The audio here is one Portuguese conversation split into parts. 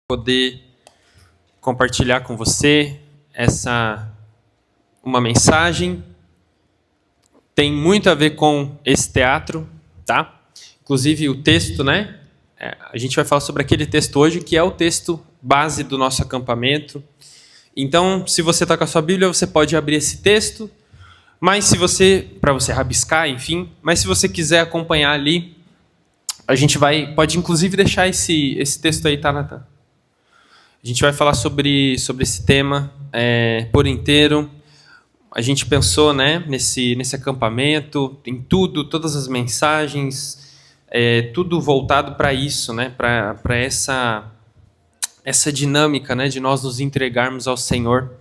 Poder compartilhar com você uma mensagem. Tem muito a ver com esse teatro, tá? Inclusive o texto, né? A gente vai falar sobre aquele texto hoje, que é o texto base do nosso acampamento. Então, se você está com a sua Bíblia, você pode abrir esse texto, mas para você rabiscar, enfim, mas se você quiser acompanhar ali, a gente pode inclusive deixar esse texto aí, tá, Natan? A gente vai falar sobre esse tema por inteiro. A gente pensou, né, nesse acampamento, em todas as mensagens, tudo voltado para isso, né, para essa dinâmica, né, de nós nos entregarmos ao Senhor.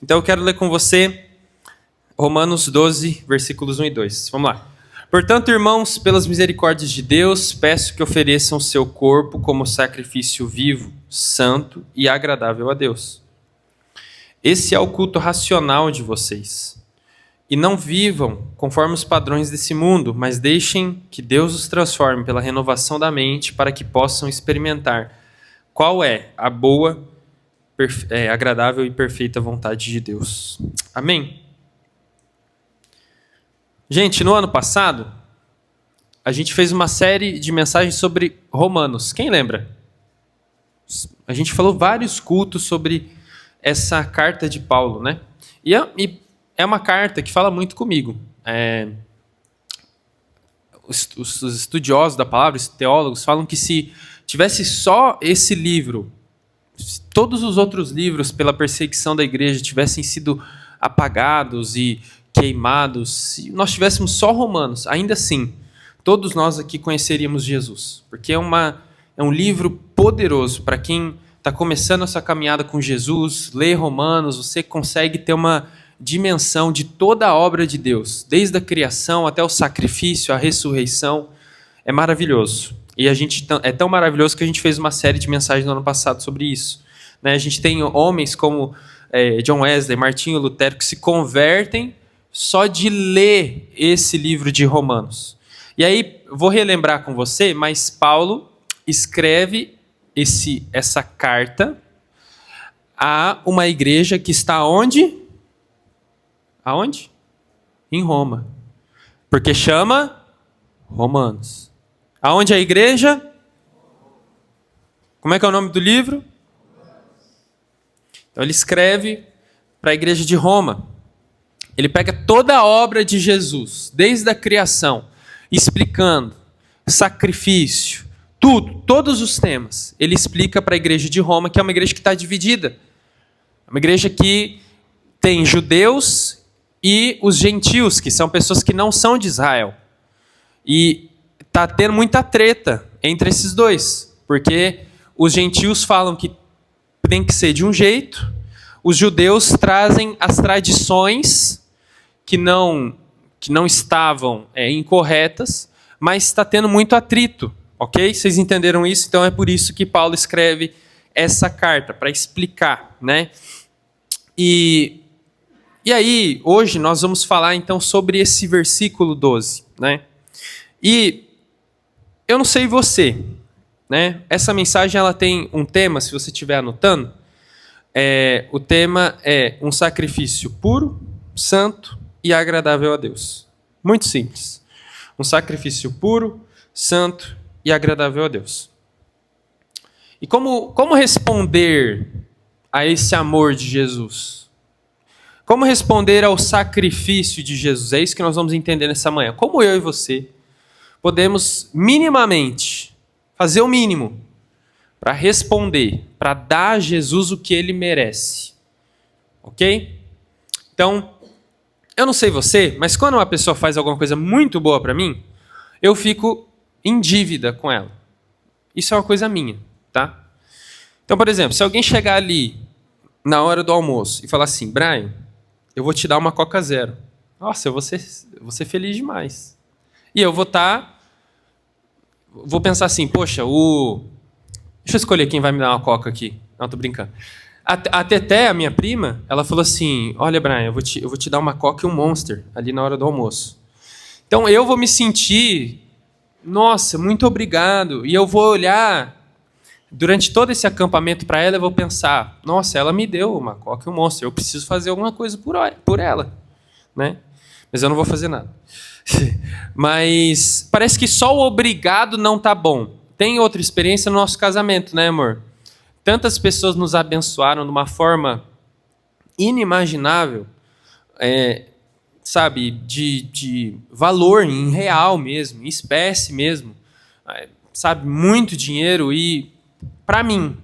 Então eu quero ler com você Romanos 12, versículos 1 e 2. Vamos lá. Portanto, irmãos, pelas misericórdias de Deus, peço que ofereçam o seu corpo como sacrifício vivo, santo e agradável a Deus. Esse é o culto racional de vocês. E não vivam conforme os padrões desse mundo, mas deixem que Deus os transforme pela renovação da mente para que possam experimentar qual é a boa, agradável e perfeita vontade de Deus. Amém? Gente, no ano passado, a gente fez uma série de mensagens sobre Romanos. Quem lembra? A gente falou vários cultos sobre essa carta de Paulo, né? E é uma carta que fala muito comigo. Os estudiosos da palavra, os teólogos, falam que se tivesse só esse livro, se todos os outros livros pela perseguição da igreja tivessem sido apagados e queimados, se nós tivéssemos só Romanos, ainda assim, todos nós aqui conheceríamos Jesus, porque é um livro poderoso para quem está começando essa caminhada com Jesus. Ler Romanos, você consegue ter uma dimensão de toda a obra de Deus, desde a criação até o sacrifício, a ressurreição. É maravilhoso. E é tão maravilhoso que a gente fez uma série de mensagens no ano passado sobre isso, né? A gente tem homens como John Wesley, Martinho Lutero, que se convertem só de ler esse livro de Romanos. E aí, vou relembrar com você, mas Paulo escreve essa carta a uma igreja que está onde? Aonde? Em Roma. Porque chama Romanos. Aonde é a igreja? Como é que é o nome do livro? Então ele escreve para a igreja de Roma. Ele pega toda a obra de Jesus, desde a criação, explicando sacrifício, todos os temas. Ele explica para a igreja de Roma, que é uma igreja que está dividida. É uma igreja que tem judeus e os gentios, que são pessoas que não são de Israel. E está tendo muita treta entre esses dois, porque os gentios falam que tem que ser de um jeito, os judeus trazem as tradições que não estavam incorretas, mas está tendo muito atrito, ok? Vocês entenderam isso? Então é por isso que Paulo escreve essa carta, para explicar, né? E aí, hoje nós vamos falar então sobre esse versículo 12, né? E eu não sei você, né? Essa mensagem ela tem um tema, se você estiver anotando, o tema é um sacrifício puro, santo e agradável a Deus. Muito simples. Um sacrifício puro, santo e agradável a Deus. E como responder a esse amor de Jesus? Como responder ao sacrifício de Jesus? É isso que nós vamos entender nessa manhã. Como eu e você podemos minimamente fazer o mínimo para responder, para dar a Jesus o que ele merece. Ok? Então, eu não sei você, mas quando uma pessoa faz alguma coisa muito boa para mim, eu fico em dívida com ela. Isso é uma coisa minha, tá? Então, por exemplo, se alguém chegar ali na hora do almoço e falar assim, Brian, eu vou te dar uma Coca Zero. Nossa, eu vou ser feliz demais. E eu vou pensar assim, poxa, deixa eu escolher quem vai me dar uma Coca aqui. Não, tô brincando. A Teté, a minha prima, ela falou assim, olha, Brian, eu vou te dar uma Coca e um Monster ali na hora do almoço. Então eu vou me sentir, nossa, muito obrigado. E eu vou olhar Durante todo esse acampamento para ela, eu vou pensar, nossa, ela me deu uma Coca e um Monster, eu preciso fazer alguma coisa por ela, né? Mas eu não vou fazer nada. Mas parece que só o obrigado não tá bom. Tem outra experiência no nosso casamento, né, amor? Tantas pessoas nos abençoaram de uma forma inimaginável, sabe, de valor em real mesmo, em espécie mesmo, sabe, muito dinheiro. E para mim,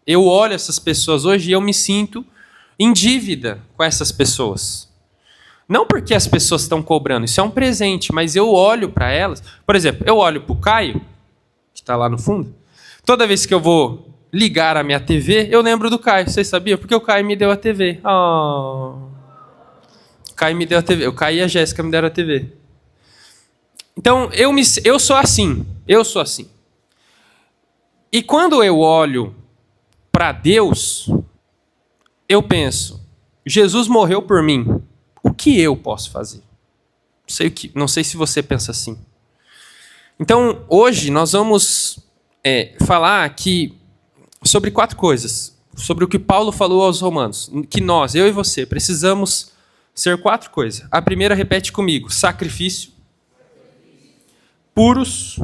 eu olho essas pessoas hoje e eu me sinto em dívida com essas pessoas. Não porque as pessoas estão cobrando, isso é um presente, mas eu olho para elas. Por exemplo, eu olho para o Caio, que está lá no fundo. Toda vez que eu vou ligar a minha TV, eu lembro do Caio. Vocês sabiam? Porque o Caio me deu a TV. O Caio me deu a TV. O Caio e a Jéssica me deram a TV. Então, eu sou assim. Eu sou assim. E quando eu olho para Deus, eu penso, Jesus morreu por mim. O que eu posso fazer? Não sei se você pensa assim. Então, hoje nós vamos falar aqui sobre 4 coisas. Sobre o que Paulo falou aos romanos. Que nós, eu e você, precisamos ser 4 coisas. A primeira, repete comigo. Sacrifício. Puros.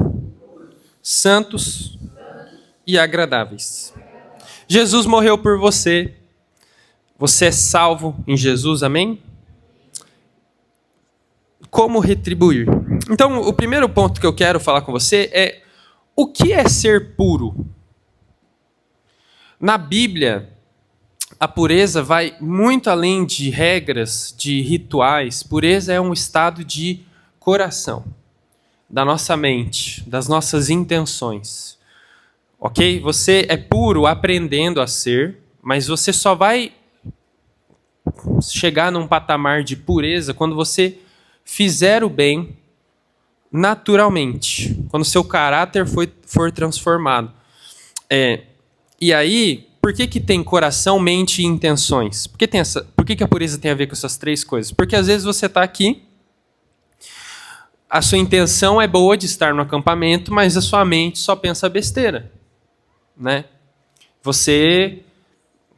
Santos. E agradáveis. Jesus morreu por você. Você é salvo em Jesus, amém? Como retribuir? Então, o primeiro ponto que eu quero falar com você é o que é ser puro? Na Bíblia, a pureza vai muito além de regras, de rituais. Pureza é um estado de coração, da nossa mente, das nossas intenções. Ok? Você é puro aprendendo a ser, mas você só vai chegar num patamar de pureza quando você fizer o bem naturalmente, quando seu caráter for transformado. E aí, por que tem coração, mente e intenções? Por que a pureza tem a ver com essas 3 coisas? Porque às vezes você está aqui, a sua intenção é boa de estar no acampamento, mas a sua mente só pensa besteira, né? Você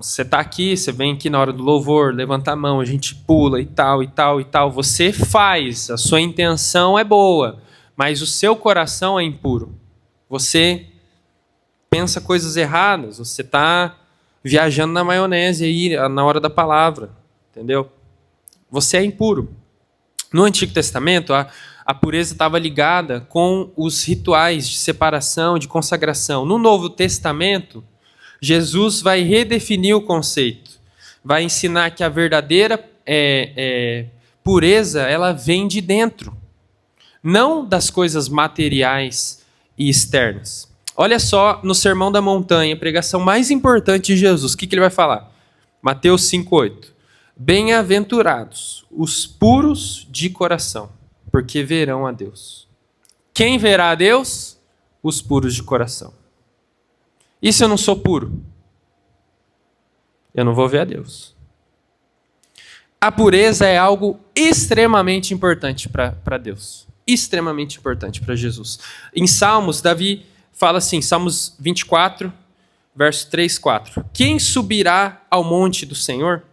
está aqui, você vem aqui na hora do louvor, levanta a mão, a gente pula e tal, e tal, e tal. Você faz, a sua intenção é boa, mas o seu coração é impuro. Você pensa coisas erradas, você está viajando na maionese aí na hora da palavra, entendeu? Você é impuro. No Antigo Testamento, a pureza estava ligada com os rituais de separação, de consagração. No Novo Testamento, Jesus vai redefinir o conceito, vai ensinar que a verdadeira pureza ela vem de dentro, não das coisas materiais e externas. Olha só no Sermão da Montanha, a pregação mais importante de Jesus, o que ele vai falar? Mateus 5,8. Bem-aventurados os puros de coração, porque verão a Deus. Quem verá a Deus? Os puros de coração. E se eu não sou puro? Eu não vou ver a Deus. A pureza é algo extremamente importante para Deus. Extremamente importante para Jesus. Em Salmos, Davi fala assim, Salmos 24, verso 3, 4. Quem subirá ao monte do Senhor?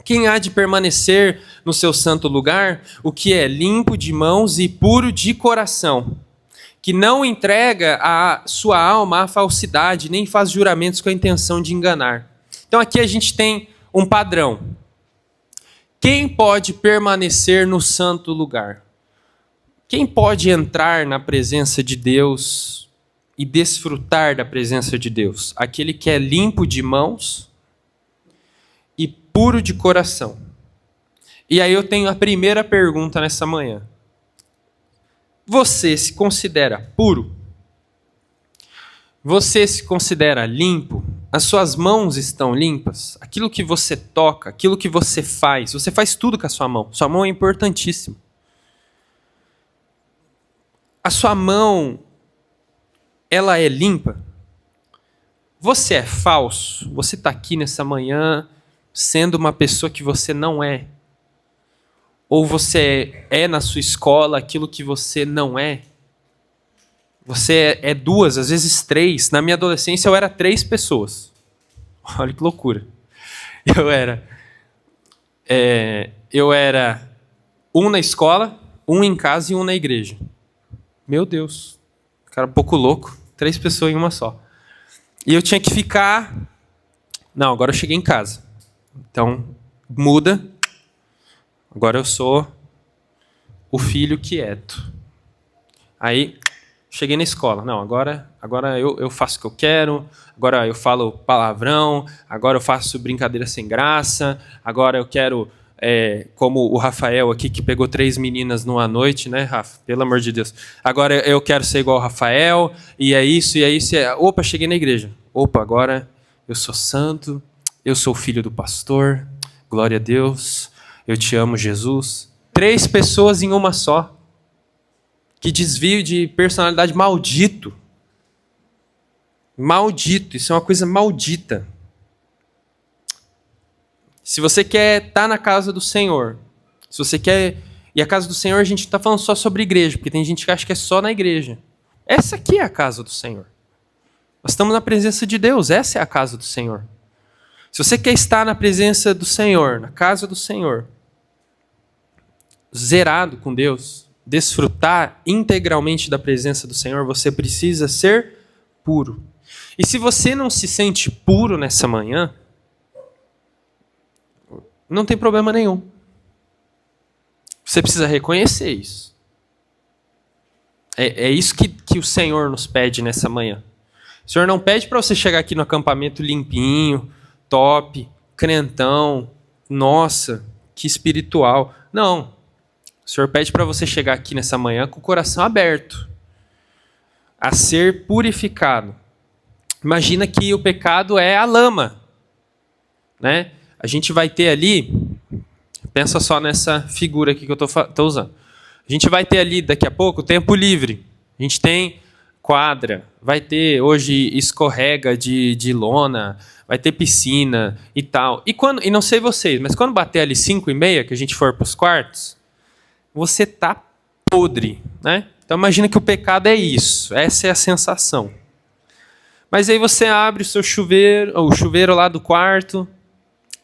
Quem há de permanecer no seu santo lugar? O que é limpo de mãos e puro de coração, que não entrega a sua alma à falsidade, nem faz juramentos com a intenção de enganar. Então aqui a gente tem um padrão. Quem pode permanecer no santo lugar? Quem pode entrar na presença de Deus e desfrutar da presença de Deus? Aquele que é limpo de mãos e puro de coração. E aí eu tenho a primeira pergunta nessa manhã. Você se considera puro? Você se considera limpo? As suas mãos estão limpas? Aquilo que você toca, aquilo que você faz tudo com a sua mão. Sua mão é importantíssima. A sua mão, ela é limpa? Você é falso? Você está aqui nessa manhã sendo uma pessoa que você não é? Ou você é na sua escola aquilo que você não é? Você é duas, às vezes três. Na minha adolescência eu era 3 pessoas. Olha que loucura. Eu era um na escola, um em casa e um na igreja. Meu Deus. Cara, um pouco louco. 3 pessoas em uma só. E eu tinha que ficar... Não, agora eu cheguei em casa. Então, muda. Agora eu sou o filho quieto. Aí, cheguei na escola. Não, agora eu faço o que eu quero. Agora eu falo palavrão. Agora eu faço brincadeira sem graça. Agora eu quero... como o Rafael aqui, que pegou 3 meninas numa noite, né, Rafa? Pelo amor de Deus. Agora eu quero ser igual ao Rafael, e é isso, e é isso. Opa, cheguei na igreja. Opa, agora eu sou santo, eu sou filho do pastor, glória a Deus, eu te amo, Jesus. 3 pessoas em uma só. Que desvio de personalidade maldito. Maldito, isso é uma coisa maldita. Se você quer estar na casa do Senhor, se você quer... E a casa do Senhor a gente não está falando só sobre igreja, porque tem gente que acha que é só na igreja. Essa aqui é a casa do Senhor. Nós estamos na presença de Deus, essa é a casa do Senhor. Se você quer estar na presença do Senhor, na casa do Senhor, zerado com Deus, desfrutar integralmente da presença do Senhor, você precisa ser puro. E se você não se sente puro nessa manhã, não tem problema nenhum. Você precisa reconhecer isso. É isso que o Senhor nos pede nessa manhã. O Senhor não pede para você chegar aqui no acampamento limpinho, top, crentão, nossa, que espiritual. Não. O Senhor pede para você chegar aqui nessa manhã com o coração aberto, a ser purificado. Imagina que o pecado é a lama, né? A gente vai ter ali, pensa só nessa figura aqui que eu estou usando. A gente vai ter ali, daqui a pouco, tempo livre. A gente tem quadra, vai ter hoje escorrega de lona, vai ter piscina e tal. E não sei vocês, mas quando bater ali 5:30, que a gente for para os quartos, você tá podre, né? Então imagina que o pecado é isso, essa é a sensação. Mas aí você abre o seu chuveiro, o chuveiro lá do quarto,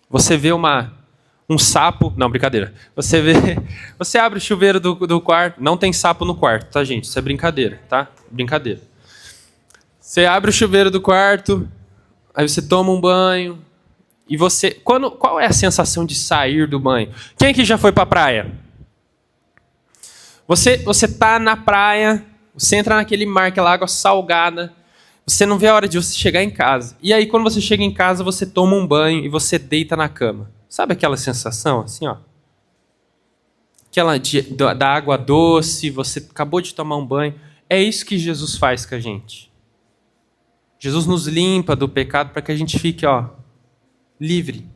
você vê um sapo... Não, brincadeira. Você abre o chuveiro do quarto... Não tem sapo no quarto, tá, gente? Isso é brincadeira, tá? Brincadeira. Você abre o chuveiro do quarto, aí você toma um banho, e você... Qual é a sensação de sair do banho? Quem aqui já foi pra praia? Você tá na praia, você entra naquele mar, aquela água salgada, você não vê a hora de você chegar em casa. E aí, quando você chega em casa, você toma um banho e você deita na cama. Sabe aquela sensação, assim, ó? Aquela da água doce, você acabou de tomar um banho. É isso que Jesus faz com a gente. Jesus nos limpa do pecado para que a gente fique, ó, livre.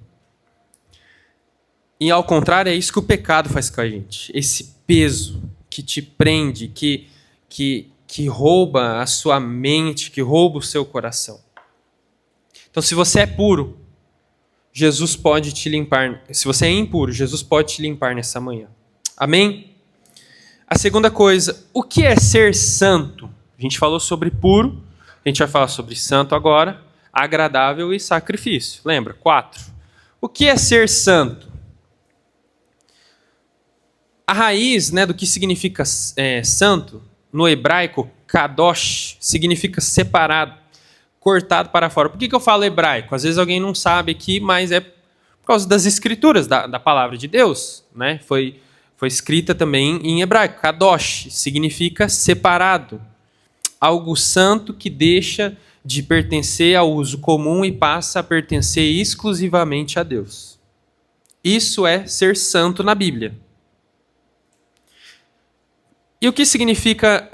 E, ao contrário, é isso que o pecado faz com a gente. Esse peso que te prende, que rouba a sua mente, que rouba o seu coração. Então, se você é puro, Jesus pode te limpar. Se você é impuro, Jesus pode te limpar nessa manhã. Amém? A segunda coisa, o que é ser santo? A gente falou sobre puro, a gente vai falar sobre santo agora, agradável e sacrifício. Lembra? 4. O que é ser santo? A raiz, né, do que significa santo, no hebraico, kadosh, significa separado, cortado para fora. Por que eu falo hebraico? Às vezes alguém não sabe aqui, mas é por causa das escrituras, da palavra de Deus, né? Foi escrita também em hebraico. Kadosh significa separado. Algo santo que deixa de pertencer ao uso comum e passa a pertencer exclusivamente a Deus. Isso é ser santo na Bíblia. E o que significa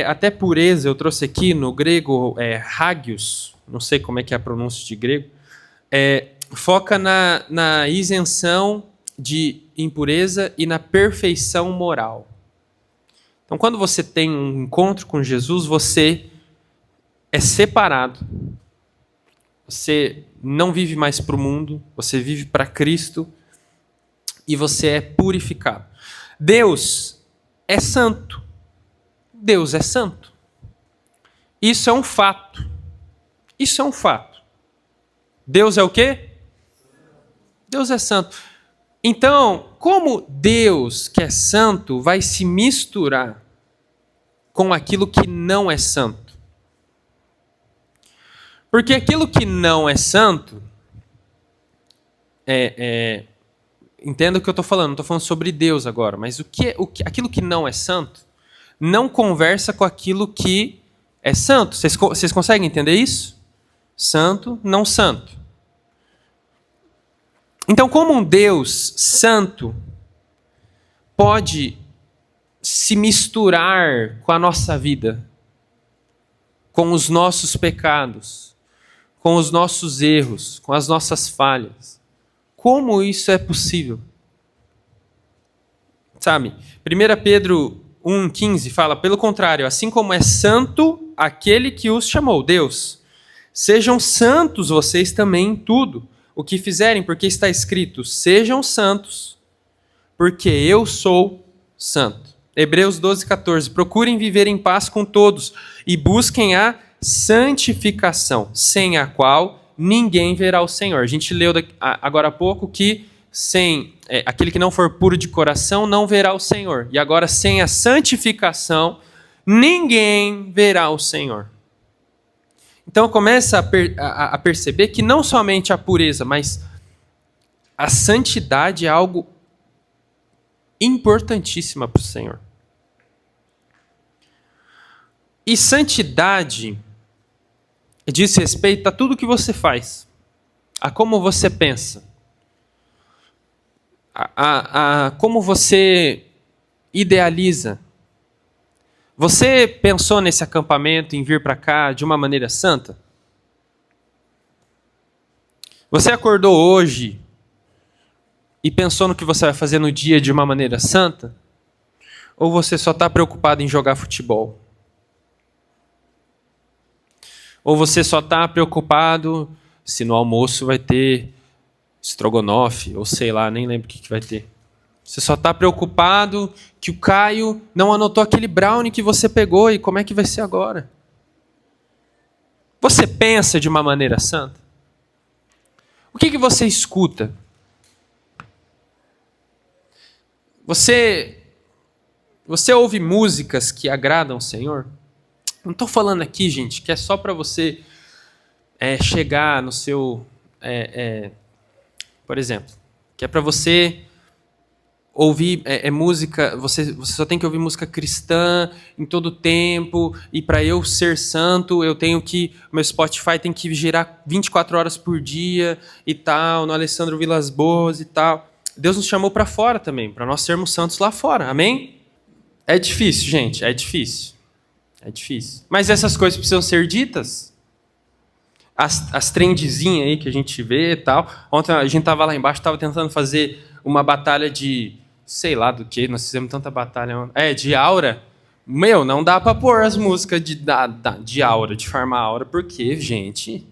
até pureza, eu trouxe aqui no grego hagios, não sei como é que é a pronúncia de grego, foca na isenção de impureza e na perfeição moral. Então, quando você tem um encontro com Jesus, você é separado. Você não vive mais para o mundo, você vive para Cristo e você é purificado. Deus é santo. Deus é santo. Isso é um fato. Isso é um fato. Deus é o quê? Deus é santo. Então, como Deus, que é santo, vai se misturar com aquilo que não é santo? Porque aquilo que não é santo, entenda o que eu estou falando, não estou falando sobre Deus agora, mas aquilo que não é santo, não conversa com aquilo que é santo. Vocês conseguem entender isso? Santo, não santo. Então, como um Deus santo pode se misturar com a nossa vida, com os nossos pecados, com os nossos erros, com as nossas falhas? Como isso é possível? Sabe, 1 Pedro 1,15 fala, pelo contrário, assim como é santo aquele que os chamou, Deus, sejam santos vocês também em tudo o que fizerem, porque está escrito, sejam santos, porque eu sou santo. Hebreus 12,14, procurem viver em paz com todos e busquem a santificação, sem a qual ninguém verá o Senhor. A gente leu agora há pouco que aquele que não for puro de coração não verá o Senhor. E agora, sem a santificação, ninguém verá o Senhor. Então começa a perceber que não somente a pureza, mas a santidade é algo importantíssima para o Senhor. E santidade diz respeito a tudo que você faz, a como você pensa, a como você idealiza. Você pensou nesse acampamento, em vir para cá de uma maneira santa? Você acordou hoje e pensou no que você vai fazer no dia de uma maneira santa? Ou você só está preocupado em jogar futebol? Ou você só está preocupado se no almoço vai ter estrogonofe, ou sei lá, nem lembro o que vai ter. Você só está preocupado que o Caio não anotou aquele brownie que você pegou e como é que vai ser agora? Você pensa de uma maneira santa? O que você escuta? Você ouve músicas que agradam o Senhor? Não estou falando aqui, gente, que é só para você chegar no seu... por exemplo, que é para você ouvir música, você só tem que ouvir música cristã em todo tempo, e para eu ser santo, eu tenho que, meu Spotify tem que girar 24 horas por dia e tal, no Alessandro Vilas Boas e tal. Deus nos chamou para fora também, para nós sermos santos lá fora, amém? É difícil, gente, é difícil. É difícil. Mas essas coisas precisam ser ditas. As trendzinhas aí que a gente vê e tal. Ontem a gente estava lá embaixo, estava tentando fazer uma batalha de... sei lá do que, nós fizemos tanta batalha. De aura. Meu, não dá para pôr as músicas de aura, de farmar aura, porque, gente...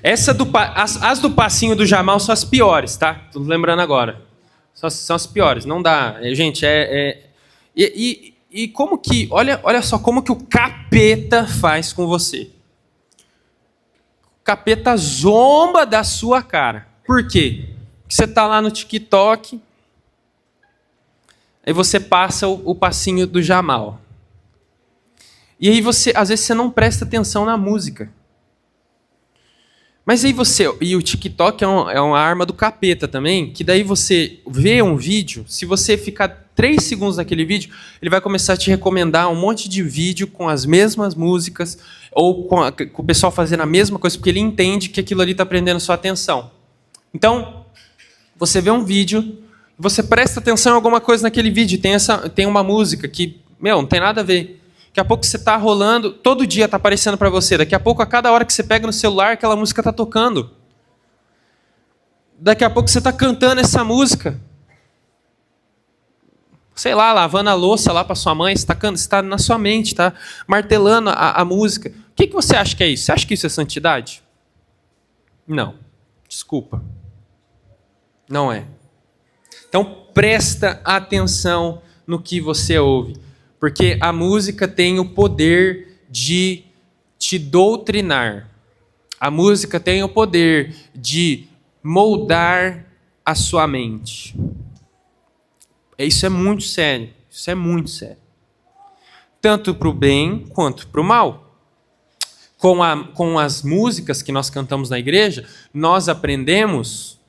As do passinho do Jamal são as piores, tá? Tô lembrando agora. São as piores, não dá. Gente, E como que... Olha só como que o capeta faz com você. O capeta zomba da sua cara. Por quê? Porque você está lá no TikTok, aí você passa o passinho do Jamal. E aí às vezes você não presta atenção na música. Mas aí e o TikTok é uma arma do capeta também, que daí você vê um vídeo, se você ficar 3 segundos naquele vídeo, ele vai começar a te recomendar um monte de vídeo com as mesmas músicas, ou com o pessoal fazendo a mesma coisa, porque ele entende que aquilo ali está prendendo sua atenção. Então, você vê um vídeo, você presta atenção em alguma coisa naquele vídeo, tem uma música que, não tem nada a ver. Daqui a pouco você está rolando, todo dia está aparecendo para você. Daqui a pouco, a cada hora que você pega no celular, aquela música está tocando. Daqui a pouco você está cantando essa música. Sei lá, lavando a louça lá para sua mãe, está na sua mente, está martelando a música. O que você acha que é isso? Você acha que isso é santidade? Não. Desculpa. Não é. Então, presta atenção no que você ouve, porque a música tem o poder de te doutrinar. A música tem o poder de moldar a sua mente. Isso é muito sério. Isso é muito sério. Tanto para o bem quanto para o mal. Com as músicas que nós cantamos na igreja, nós aprendemos.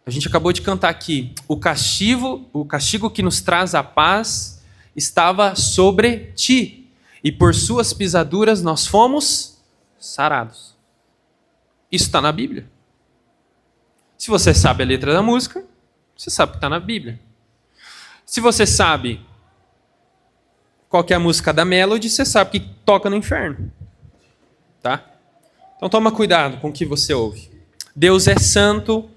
A gente acabou de cantar aqui. O castigo que nos traz a paz estava sobre ti. E por suas pisaduras nós fomos sarados. Isso está na Bíblia. Se você sabe a letra da música, você sabe que está na Bíblia. Se você sabe qual que é a música da Melody, você sabe que toca no inferno. Tá? Então toma cuidado com o que você ouve. Deus é santo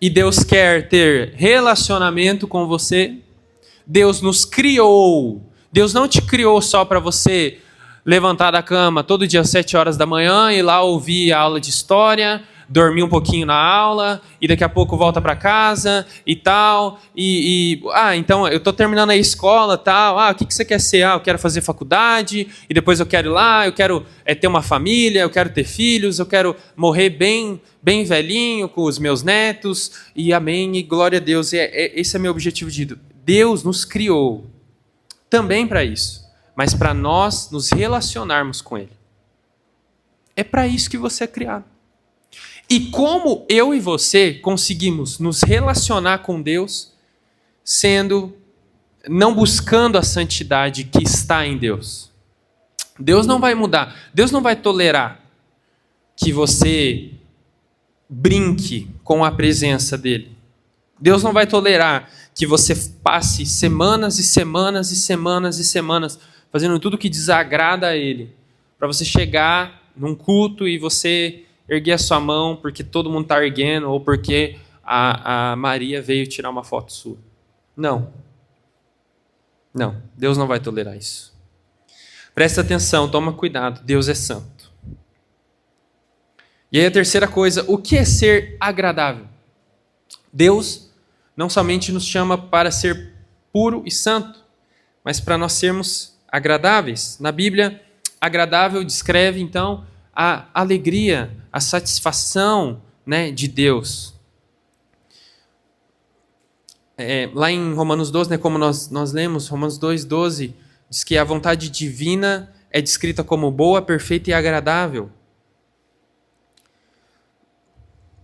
e Deus quer ter relacionamento com você. Deus nos criou. Deus não te criou só para você levantar da cama todo dia às 7 horas da manhã, ir lá ouvir a aula de história, dormir um pouquinho na aula e daqui a pouco volta para casa e tal. Então eu estou terminando a escola, tal. O que você quer ser? Eu quero fazer faculdade e depois eu quero ir lá, eu quero ter uma família, eu quero ter filhos, eu quero morrer bem velhinho com os meus netos e amém e glória a Deus. Esse é meu objetivo de vida. Deus nos criou também para isso, mas para nós nos relacionarmos com Ele. É para isso que você é criado. E como eu e você conseguimos nos relacionar com Deus, não buscando a santidade que está em Deus. Deus não vai mudar. Deus não vai tolerar que você brinque com a presença dele. Deus não vai tolerar que você passe semanas e semanas e semanas e semanas fazendo tudo que desagrada a ele, para você chegar num culto e você erguer a sua mão porque todo mundo está erguendo ou porque a Maria veio tirar uma foto sua. Não. Não, Deus não vai tolerar isso. Presta atenção, toma cuidado, Deus é santo. E aí a terceira coisa, o que é ser agradável? Deus não somente nos chama para ser puro e santo, mas para nós sermos agradáveis. Na Bíblia, agradável descreve então a alegria, a satisfação, né, de Deus. Lá em Romanos 12, né, como nós lemos, Romanos 2,12, diz que a vontade divina é descrita como boa, perfeita e agradável.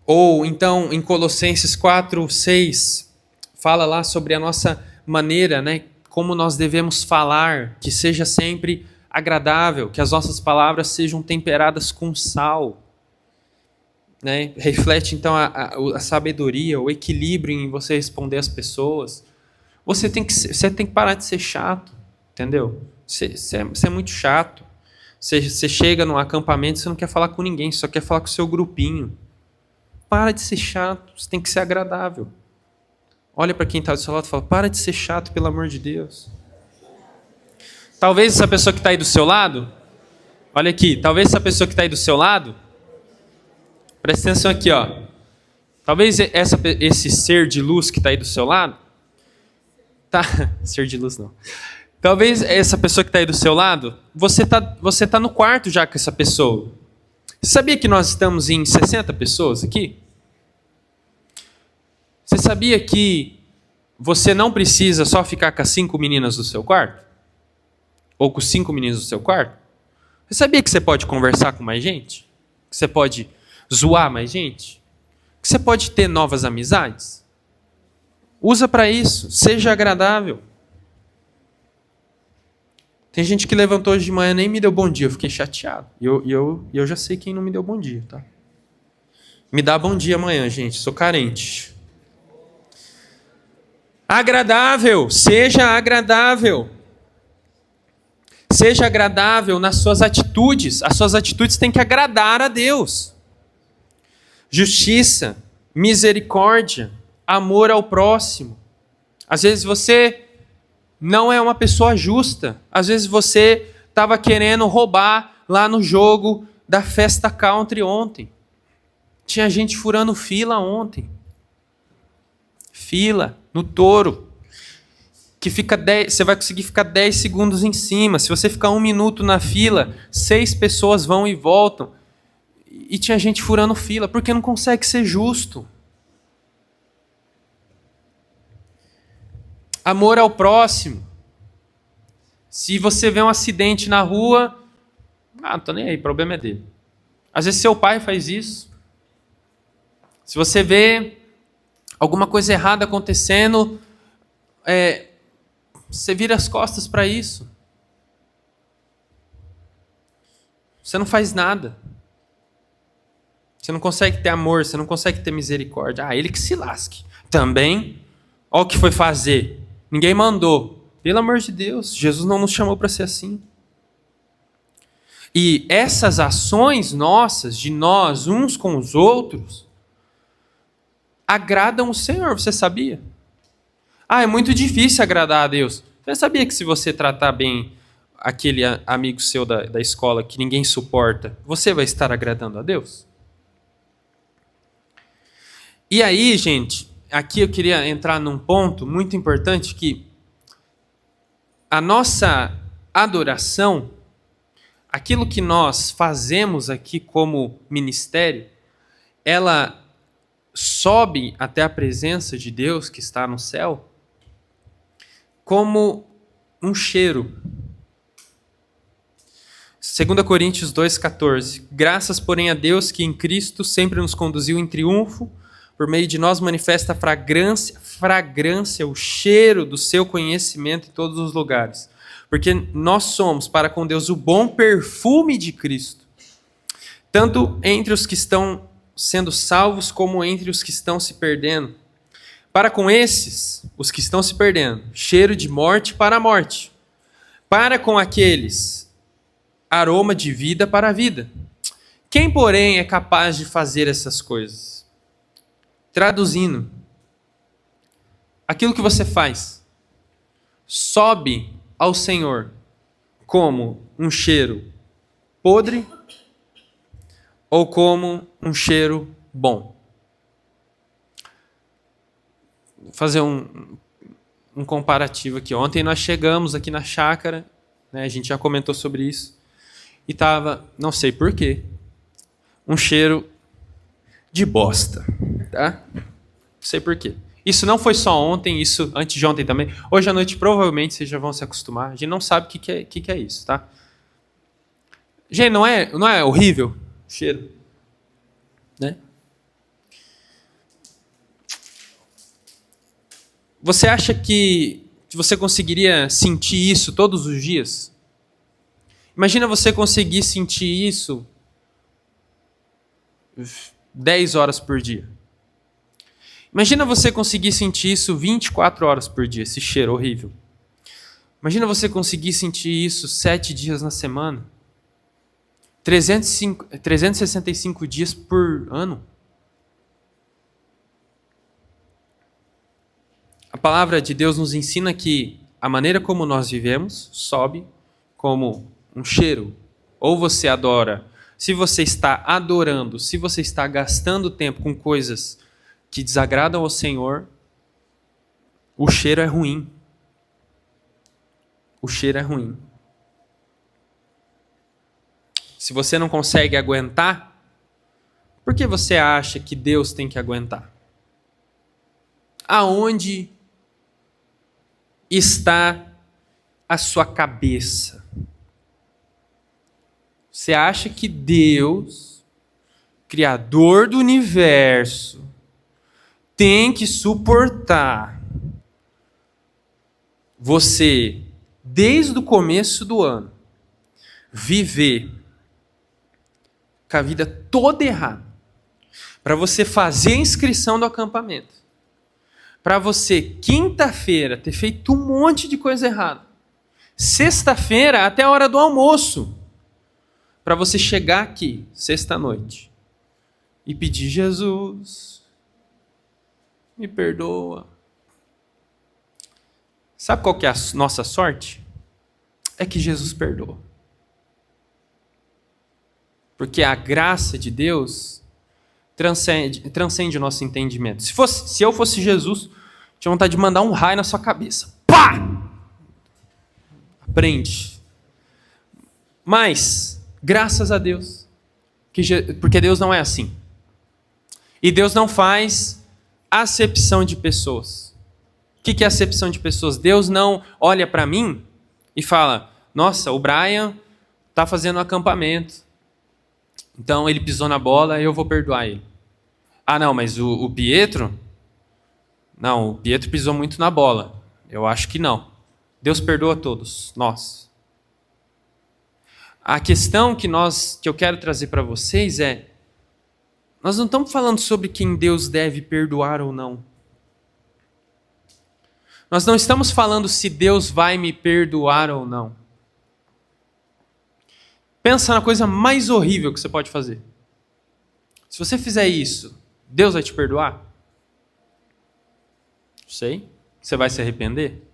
Ou então em Colossenses 4:6, fala lá sobre a nossa maneira, né, como nós devemos falar, que seja sempre agradável, que as nossas palavras sejam temperadas com sal. Né? Reflete então a sabedoria, o equilíbrio em você responder às pessoas. Você tem que parar de ser chato, entendeu? Você é muito chato. Você chega num acampamento, você não quer falar com ninguém, você só quer falar com o seu grupinho. Para de ser chato, você tem que ser agradável. Olha para quem está do seu lado e fala, para de ser chato, pelo amor de Deus. Talvez essa pessoa que está aí do seu lado, olha aqui, talvez essa pessoa que está aí do seu lado, presta atenção aqui, ó. Talvez esse ser de luz que está aí do seu lado, ser de luz não. Talvez essa pessoa que está aí do seu lado, você tá no quarto já com essa pessoa. Você sabia que nós estamos em 60 pessoas aqui? Você sabia que você não precisa só ficar com as 5 meninas do seu quarto? Ou com os 5 meninos do seu quarto? Você sabia que você pode conversar com mais gente? Que você pode zoar mais gente? Que você pode ter novas amizades? Usa para isso, seja agradável. Tem gente que levantou hoje de manhã e nem me deu bom dia, eu fiquei chateado. E eu já sei quem não me deu bom dia, tá? Me dá bom dia amanhã, gente, sou carente. Agradável, seja agradável. Seja agradável nas suas atitudes. As suas atitudes têm que agradar a Deus. Justiça, misericórdia, amor ao próximo. Às vezes você não é uma pessoa justa. Às vezes você estava querendo roubar lá no jogo da Festa Country ontem. Tinha gente furando fila ontem. Fila, no touro. você vai conseguir ficar 10 segundos em cima. Se você ficar 1 minuto na fila, 6 pessoas vão e voltam. E tinha gente furando fila, porque não consegue ser justo. Amor ao próximo. Se você vê um acidente na rua, não tô nem aí, o problema é dele. Às vezes seu pai faz isso. Se você vê alguma coisa errada acontecendo, você vira as costas para isso. Você não faz nada. Você não consegue ter amor, você não consegue ter misericórdia. Ele que se lasque. Também, olha o que foi fazer. Ninguém mandou. Pelo amor de Deus, Jesus não nos chamou para ser assim. E essas ações nossas, de nós uns com os outros, agradam o Senhor, você sabia? É muito difícil agradar a Deus. Você sabia que se você tratar bem aquele amigo seu da escola que ninguém suporta, você vai estar agradando a Deus? E aí, gente, aqui eu queria entrar num ponto muito importante que a nossa adoração, aquilo que nós fazemos aqui como ministério, ela sobe até a presença de Deus que está no céu como um cheiro. 2 Coríntios 2,14. Graças, porém, a Deus que em Cristo sempre nos conduziu em triunfo, por meio de nós manifesta a fragrância, o cheiro do seu conhecimento em todos os lugares. Porque nós somos para com Deus o bom perfume de Cristo, tanto entre os que estão sendo salvos como entre os que estão se perdendo. Para com esses, os que estão se perdendo, cheiro de morte para a morte. Para com aqueles, aroma de vida para a vida. Quem, porém, é capaz de fazer essas coisas? Traduzindo, aquilo que você faz sobe ao Senhor como um cheiro podre ou como um cheiro bom? Vou fazer um comparativo aqui. Ontem nós chegamos aqui na chácara, né, a gente já comentou sobre isso, e estava, não sei porquê, um cheiro de bosta. Tá? Não sei porquê. Isso não foi só ontem, isso antes de ontem também. Hoje à noite provavelmente vocês já vão se acostumar. A gente não sabe o que é isso, tá? Gente, não é horrível o cheiro? Né? Você acha que você conseguiria sentir isso todos os dias? Imagina você conseguir sentir isso 10 horas por dia. Imagina você conseguir sentir isso 24 horas por dia, esse cheiro horrível. Imagina você conseguir sentir isso 7 dias na semana. 365 dias por ano. A palavra de Deus nos ensina que a maneira como nós vivemos sobe como um cheiro. Ou você adora, se você está adorando, se você está gastando tempo com coisas que desagradam ao Senhor, o cheiro é ruim. O cheiro é ruim. Se você não consegue aguentar, por que você acha que Deus tem que aguentar? Aonde está a sua cabeça? Você acha que Deus, Criador do universo, tem que suportar você, desde o começo do ano, viver com a vida toda errada, para você fazer a inscrição do acampamento, para você, quinta-feira, ter feito um monte de coisa errada, sexta-feira, até a hora do almoço, para você chegar aqui, sexta-noite, e pedir: Jesus, me perdoa. Sabe qual que é a nossa sorte? É que Jesus perdoa. Porque a graça de Deus transcende o nosso entendimento. Se eu fosse Jesus, tinha vontade de mandar um raio na sua cabeça. Pá! compreende? Mas, graças a Deus, porque Deus não é assim. E Deus não faz acepção de pessoas. O que é acepção de pessoas? Deus não olha para mim e fala, nossa, o Brian está fazendo um acampamento, então ele pisou na bola e eu vou perdoar ele. Ah, não, mas o Pietro? Não, o Pietro pisou muito na bola. Eu acho que não. Deus perdoa todos, nós. A questão que eu quero trazer para vocês é, nós não estamos falando sobre quem Deus deve perdoar ou não. Nós não estamos falando se Deus vai me perdoar ou não. Pensa na coisa mais horrível que você pode fazer. Se você fizer isso, Deus vai te perdoar? Não sei. Você vai se arrepender?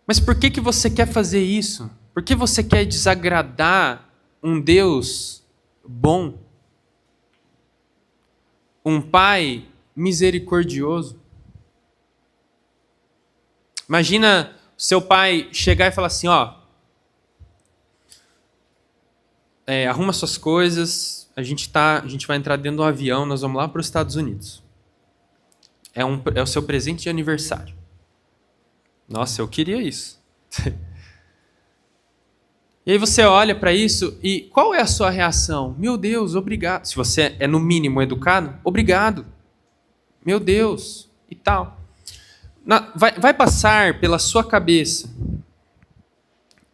Mas por que você quer fazer isso? Por que você quer desagradar um Deus bom? Um Pai misericordioso? Imagina seu pai chegar e falar assim, arruma suas coisas, a gente vai entrar dentro do avião, nós vamos lá para os Estados Unidos. É o seu presente de aniversário. Nossa, eu queria isso. E aí você olha para isso e qual é a sua reação? Meu Deus, obrigado. Se você é no mínimo educado, obrigado. Meu Deus, e tal. Vai passar pela sua cabeça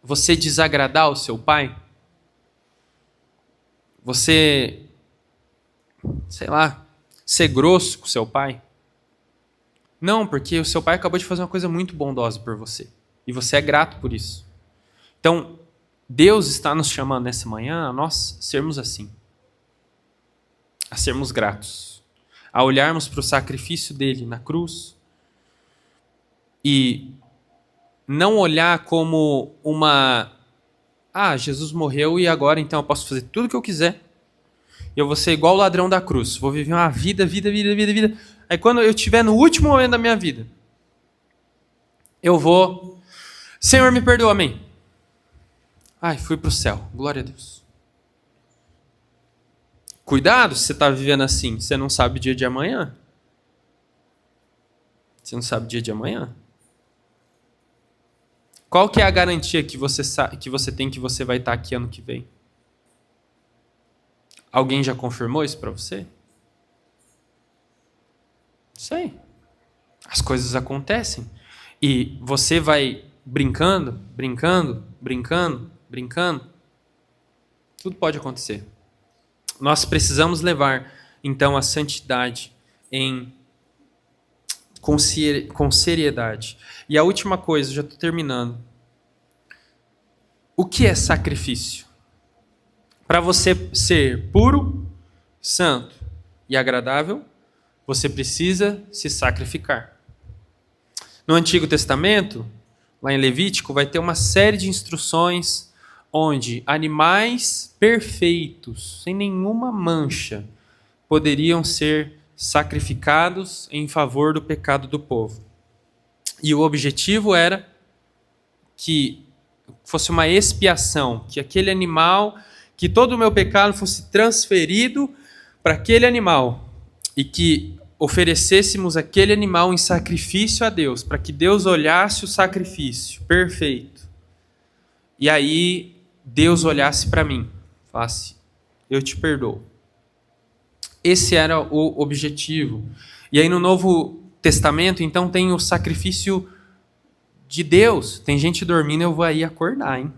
você desagradar o seu pai? Você, sei lá, ser grosso com o seu pai? Não, porque o seu pai acabou de fazer uma coisa muito bondosa por você. E você é grato por isso. Então, Deus está nos chamando nessa manhã a nós sermos assim. A sermos gratos. A olharmos para o sacrifício dele na cruz. E não olhar como Jesus morreu e agora então eu posso fazer tudo o que eu quiser. Eu vou ser igual o ladrão da cruz. Vou viver uma vida. Aí quando eu estiver no último momento da minha vida, eu vou... Senhor, me perdoa, amém. Ai, fui para o céu. Glória a Deus. Cuidado se você está vivendo assim. Você não sabe o dia de amanhã. Você não sabe o dia de amanhã. Qual que é a garantia que você tem que você vai estar aqui ano que vem? Alguém já confirmou isso para você? Não sei. As coisas acontecem. E você vai brincando. Tudo pode acontecer. Nós precisamos levar, então, a santidade com seriedade. E a última coisa, já estou terminando. O que é sacrifício? Para você ser puro, santo e agradável, você precisa se sacrificar. No Antigo Testamento, lá em Levítico, vai ter uma série de instruções onde animais perfeitos, sem nenhuma mancha, poderiam ser sacrificados em favor do pecado do povo. E o objetivo era que fosse uma expiação, que aquele animal, que todo o meu pecado fosse transferido para aquele animal e que oferecêssemos aquele animal em sacrifício a Deus, para que Deus olhasse o sacrifício perfeito. E aí Deus olhasse para mim, falasse, eu te perdoo. Esse era o objetivo. E aí no Novo Testamento, então, tem o sacrifício de Deus. Tem gente dormindo, eu vou aí acordar, hein?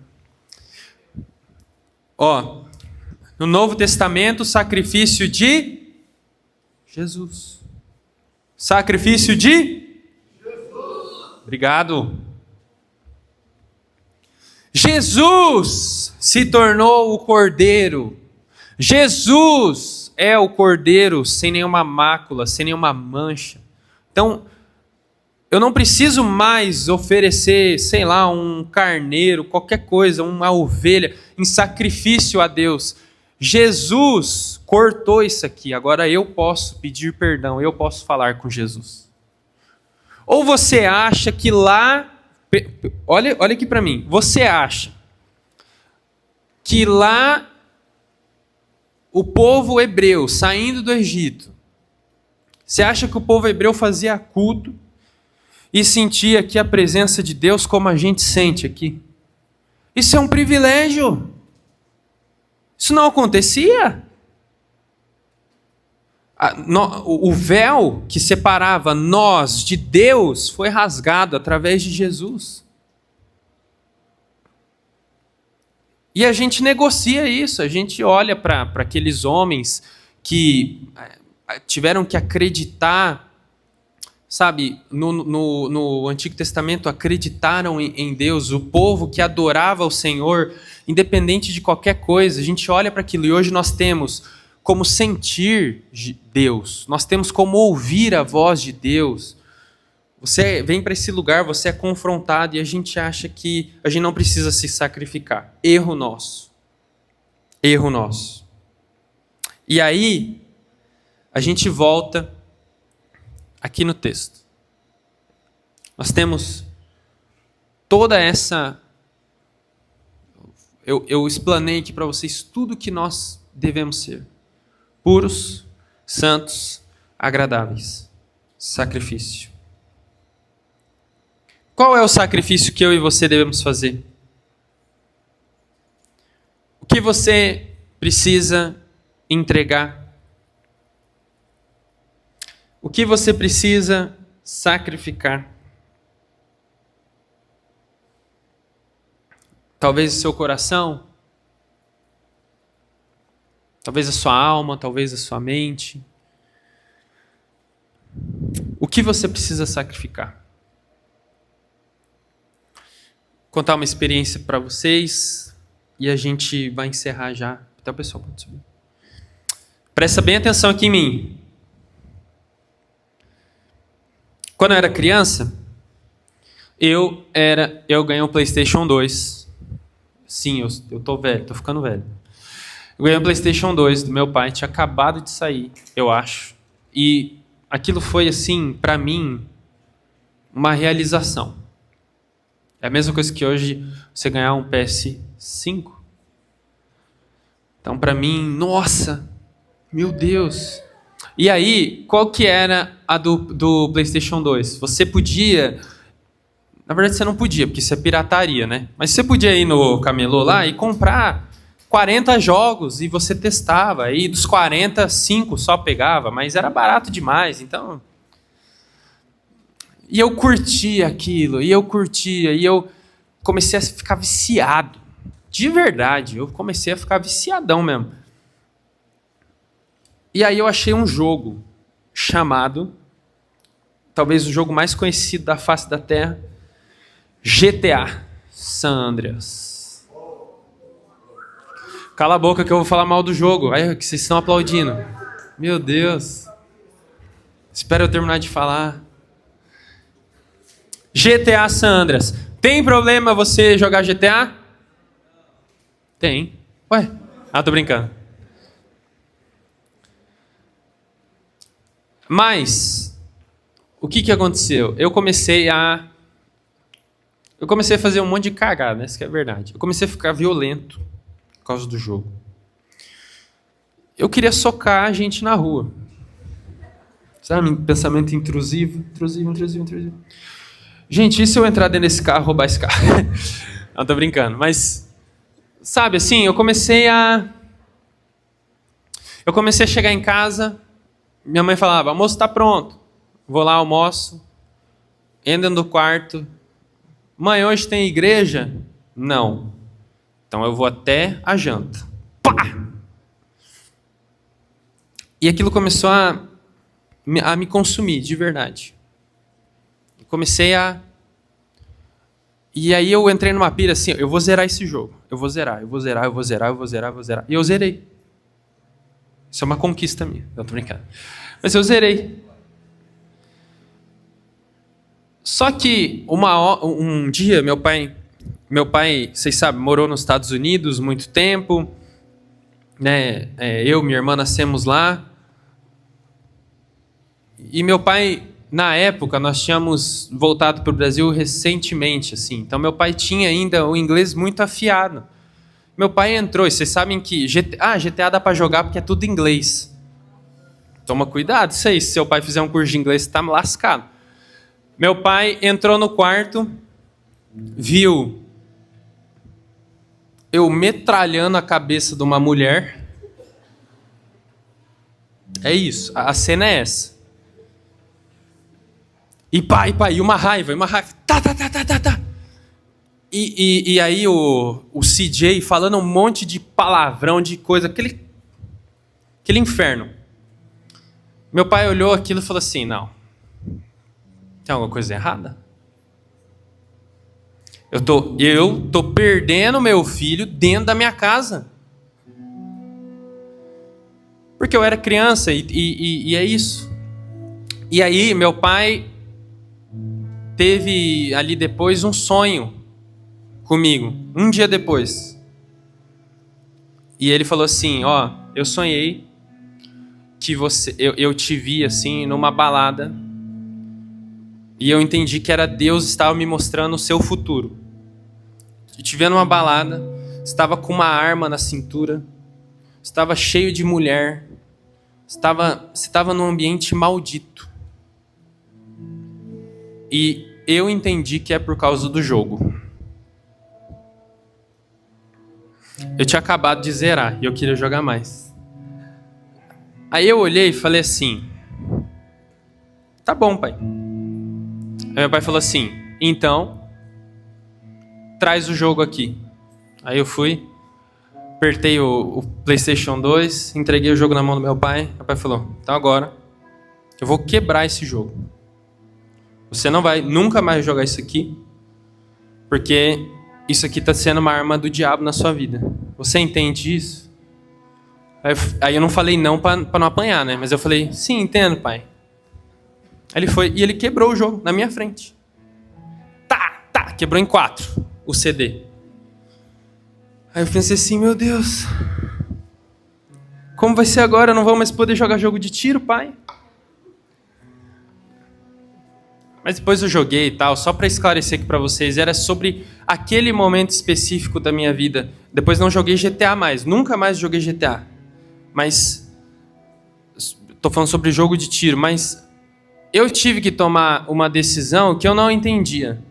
No Novo Testamento, o sacrifício de Jesus. Sacrifício de Jesus. Obrigado. Jesus se tornou o Cordeiro. Jesus é o Cordeiro sem nenhuma mácula, sem nenhuma mancha. Então, eu não preciso mais oferecer, sei lá, um carneiro, qualquer coisa, uma ovelha, em sacrifício a Deus. Jesus cortou isso aqui. Agora eu posso pedir perdão, eu posso falar com Jesus. Ou você acha que lá, Olha aqui para mim. Você acha que lá o povo hebreu saindo do Egito, você acha que o povo hebreu fazia culto e sentia aqui a presença de Deus como a gente sente aqui? Isso é um privilégio. Isso não acontecia. O véu que separava nós de Deus foi rasgado através de Jesus. E a gente negocia isso, a gente olha para aqueles homens que tiveram que acreditar, sabe, no Antigo Testamento acreditaram em Deus, o povo que adorava o Senhor, independente de qualquer coisa, a gente olha para aquilo e hoje nós temos como sentir Deus, nós temos como ouvir a voz de Deus. Você vem para esse lugar, você é confrontado e a gente acha que a gente não precisa se sacrificar. Erro nosso. Erro nosso. E aí, a gente volta aqui no texto. Nós temos toda essa... Eu explanei aqui para vocês tudo que nós devemos ser. Puros, santos, agradáveis. Sacrifício. Qual é o sacrifício que eu e você devemos fazer? O que você precisa entregar? O que você precisa sacrificar? Talvez o seu coração, talvez a sua alma, talvez a sua mente. O que você precisa sacrificar? Vou contar uma experiência para vocês e a gente vai encerrar já. Até o pessoal pode subir. Presta bem atenção aqui em mim. Quando eu era criança, eu ganhei um PlayStation 2. Sim, eu tô velho, tô ficando velho. Eu ganhei um PlayStation 2 do meu pai, tinha acabado de sair, eu acho. E aquilo foi, assim, para mim, uma realização. É a mesma coisa que hoje você ganhar um PS5. Então, para mim, nossa, meu Deus. E aí, qual que era a do PlayStation 2? Você podia... Na verdade, você não podia, porque isso é pirataria, né? Mas você podia ir no camelô lá e comprar 40 jogos e você testava. E dos 40, 5 só pegava, mas era barato demais, então... E eu curtia aquilo, e eu comecei a ficar viciado. De verdade, eu comecei a ficar viciadão mesmo. E aí eu achei um jogo chamado, talvez o jogo mais conhecido da face da Terra, GTA San Andreas. Cala a boca que eu vou falar mal do jogo. Aí que vocês estão aplaudindo. Meu Deus. Espera eu terminar de falar. GTA San Andreas. Tem problema você jogar GTA? Tem. Ué? Ah, tô brincando. Mas, o que aconteceu? Eu comecei a fazer um monte de cagada, né? Isso que é verdade. Eu comecei a ficar violento por causa do jogo. Eu queria socar a gente na rua. Sabe? Pensamento intrusivo. Gente, e se eu entrar dentro desse carro, roubar esse carro? Não, tô brincando. Mas, sabe, assim, eu comecei a chegar em casa, minha mãe falava, almoço está pronto. Vou lá, almoço, entro no quarto. Mãe, hoje tem igreja? Não. Então eu vou até a janta. Pá! E aquilo começou a me consumir, de verdade. Comecei a... E aí eu entrei numa pira assim, eu vou zerar esse jogo. Eu vou zerar. E eu zerei. Isso é uma conquista minha. Não, tô brincando. Mas eu zerei. Só que um dia, meu pai, vocês sabem, morou nos Estados Unidos muito tempo. Né? Eu e minha irmã nascemos lá. E meu pai, na época, nós tínhamos voltado para o Brasil recentemente, assim. Então, meu pai tinha ainda o inglês muito afiado. Meu pai entrou, e vocês sabem que GTA dá para jogar porque é tudo em inglês. Toma cuidado, isso aí. Se seu pai fizer um curso de inglês, você tá lascado. Meu pai entrou no quarto, viu eu metralhando a cabeça de uma mulher. É isso, a cena é essa. E pai, uma raiva. Tá. E aí o CJ falando um monte de palavrão, de coisa, aquele inferno. Meu pai olhou aquilo e falou assim, não, tem alguma coisa errada? Eu tô perdendo meu filho dentro da minha casa. Porque eu era criança e é isso. E aí meu pai teve ali depois um sonho comigo, um dia depois. E ele falou assim, eu sonhei que eu te vi assim numa balada e eu entendi que era Deus estava me mostrando o seu futuro. Eu te vi numa balada, estava com uma arma na cintura, estava cheio de mulher, você estava num ambiente maldito. E eu entendi que é por causa do jogo. Eu tinha acabado de zerar e eu queria jogar mais. Aí eu olhei e falei assim, tá bom, pai. Aí meu pai falou assim, então, traz o jogo aqui. Aí eu fui, apertei o PlayStation 2, entreguei o jogo na mão do meu pai. Meu pai falou, então agora eu vou quebrar esse jogo. Você não vai nunca mais jogar isso aqui, porque isso aqui está sendo uma arma do diabo na sua vida. Você entende isso? Aí eu não falei não para não apanhar, né? Mas eu falei, sim, entendo, pai. Aí ele foi e ele quebrou o jogo na minha frente. Quebrou em 4 o CD. Aí eu pensei assim, meu Deus, como vai ser agora? Eu não vou mais poder jogar jogo de tiro, pai? Mas depois eu joguei e tal, só para esclarecer aqui para vocês, era sobre aquele momento específico da minha vida. Depois não joguei GTA mais, nunca mais joguei GTA. Mas, tô falando sobre jogo de tiro, mas eu tive que tomar uma decisão que eu não entendia.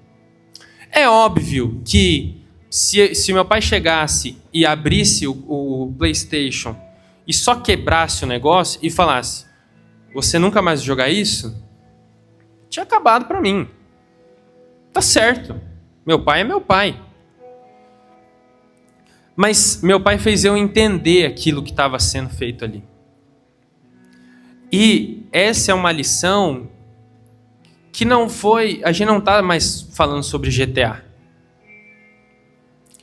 É óbvio que se meu pai chegasse e abrisse o PlayStation e só quebrasse o negócio e falasse, você nunca mais vai jogar isso? Tinha acabado para mim. Tá certo. Meu pai é meu pai. Mas meu pai fez eu entender aquilo que estava sendo feito ali. E essa é uma lição que não foi... A gente não está mais falando sobre GTA.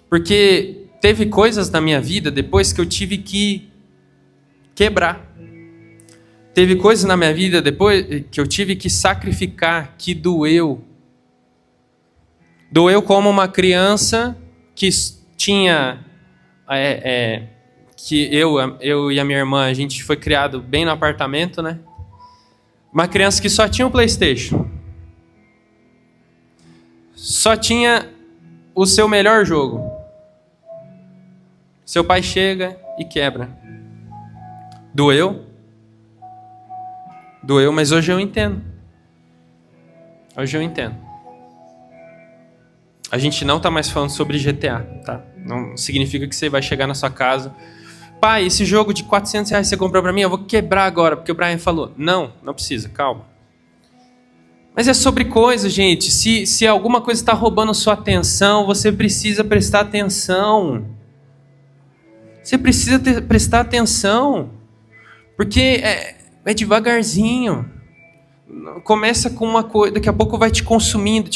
Porque teve coisas na minha vida depois que eu tive que quebrar. Teve coisas na minha vida depois que eu tive que sacrificar, que doeu. Doeu como uma criança que tinha... que eu e a minha irmã, a gente foi criado bem no apartamento, né? Uma criança que só tinha o PlayStation. Só tinha o seu melhor jogo. Seu pai chega e quebra. Doeu? Doeu, mas hoje eu entendo. Hoje eu entendo. A gente não está mais falando sobre GTA, tá? Não significa que você vai chegar na sua casa. Pai, esse jogo de R$400 você comprou para mim, eu vou quebrar agora, porque o Brian falou. Não, não precisa, calma. Mas é sobre coisas, gente. Se alguma coisa está roubando sua atenção, você precisa prestar atenção. Você precisa prestar atenção. Porque é devagarzinho. Começa com uma coisa, daqui a pouco vai te consumindo.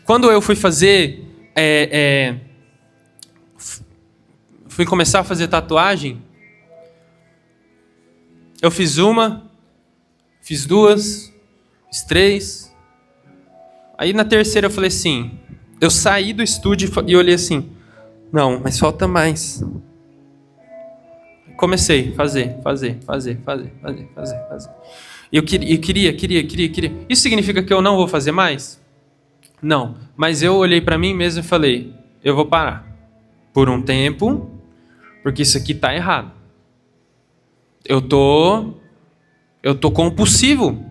Quando eu fui fazer... fui começar a fazer tatuagem, eu fiz uma, fiz 2, fiz 3. Aí na terceira eu falei assim, eu saí do estúdio e olhei assim, não, mas falta mais. comecei a fazer. E eu queria. Isso significa que eu não vou fazer mais? Não. Mas eu olhei para mim mesmo e falei, eu vou parar. Por um tempo, porque isso aqui tá errado. Eu tô compulsivo.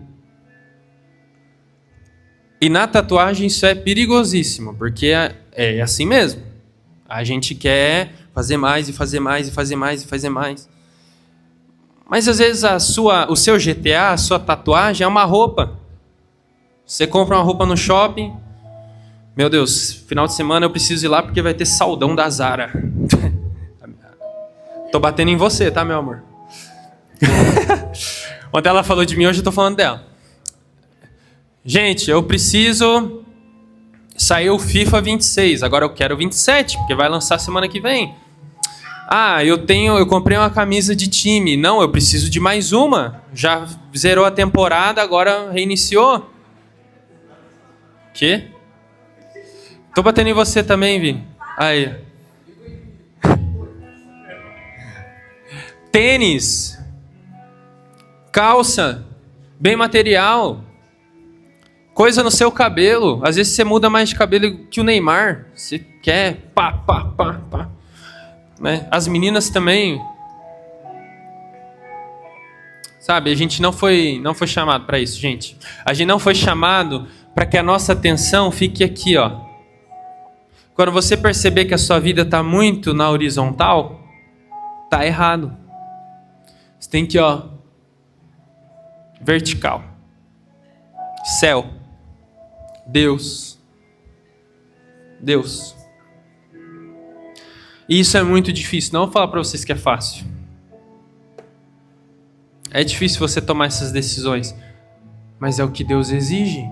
E na tatuagem isso é perigosíssimo, porque é assim mesmo. A gente quer fazer mais e fazer mais e fazer mais e fazer mais. Mas às vezes o seu GTA, a sua tatuagem é uma roupa. Você compra uma roupa no shopping. Meu Deus, final de semana eu preciso ir lá porque vai ter saldão da Zara. Tô batendo em você, tá, meu amor? Ontem ela falou de mim, hoje eu tô falando dela. Gente, eu preciso... Saiu o FIFA 26, agora eu quero o 27, porque vai lançar semana que vem. Eu comprei uma camisa de time. Não, eu preciso de mais uma. Já zerou a temporada, agora reiniciou. Quê? Tô batendo em você também, Vini. Aí. Tênis. Calça. Bem material. Coisa no seu cabelo. Às vezes você muda mais de cabelo que o Neymar. Você quer pá. Né? As meninas também. Sabe, a gente não foi chamado para isso, gente. A gente não foi chamado para que a nossa atenção fique aqui, ó. Quando você perceber que a sua vida está muito na horizontal, tá errado. Você tem que, ó, vertical. Céu. Deus. E isso é muito difícil. Não vou falar para vocês que é fácil. É difícil você tomar essas decisões. Mas é o que Deus exige.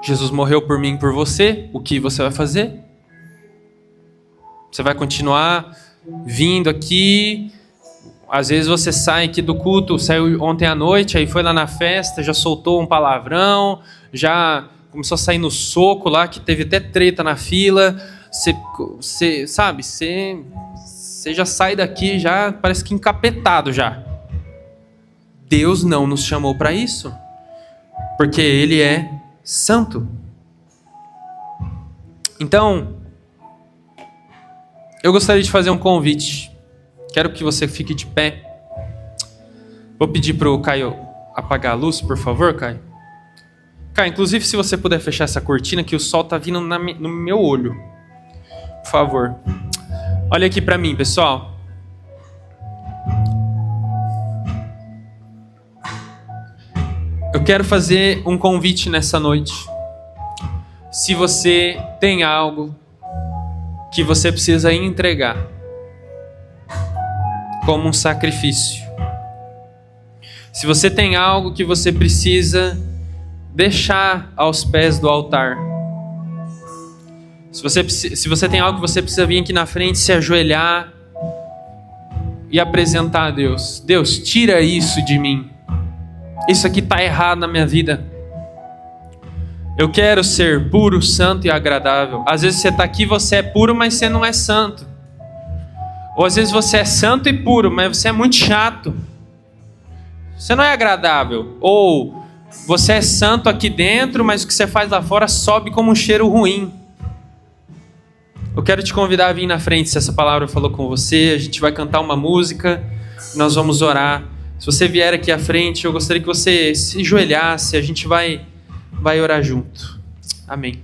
Jesus morreu por mim e por você. O que você vai fazer? Você vai continuar vindo aqui. Às vezes você sai aqui do culto, saiu ontem à noite, aí foi lá na festa, já soltou um palavrão, já começou a sair no soco lá, que teve até treta na fila. Você já sai daqui, já parece que encapetado já. Deus não nos chamou para isso, porque Ele é santo. Então, eu gostaria de fazer um convite. Quero que você fique de pé. Vou pedir para o Caio apagar a luz, por favor, Caio. Caio, inclusive se você puder fechar essa cortina, que o sol está vindo no meu olho. Por favor. Olha aqui para mim, pessoal. Eu quero fazer um convite nessa noite. Se você tem algo que você precisa entregar como um sacrifício. Se você tem algo que você precisa deixar aos pés do altar. Se você tem algo que você precisa vir aqui na frente, se ajoelhar e apresentar a Deus. Deus, tira isso de mim. Isso aqui está errado na minha vida. Eu quero ser puro, santo e agradável. Às vezes você está aqui, você é puro, mas você não é santo. Ou às vezes você é santo e puro, mas você é muito chato. Você não é agradável. Ou você é santo aqui dentro, mas o que você faz lá fora sobe como um cheiro ruim. Eu quero te convidar a vir na frente, se essa palavra falou com você. A gente vai cantar uma música, nós vamos orar. Se você vier aqui à frente, eu gostaria que você se ajoelhasse, a gente vai orar junto. Amém.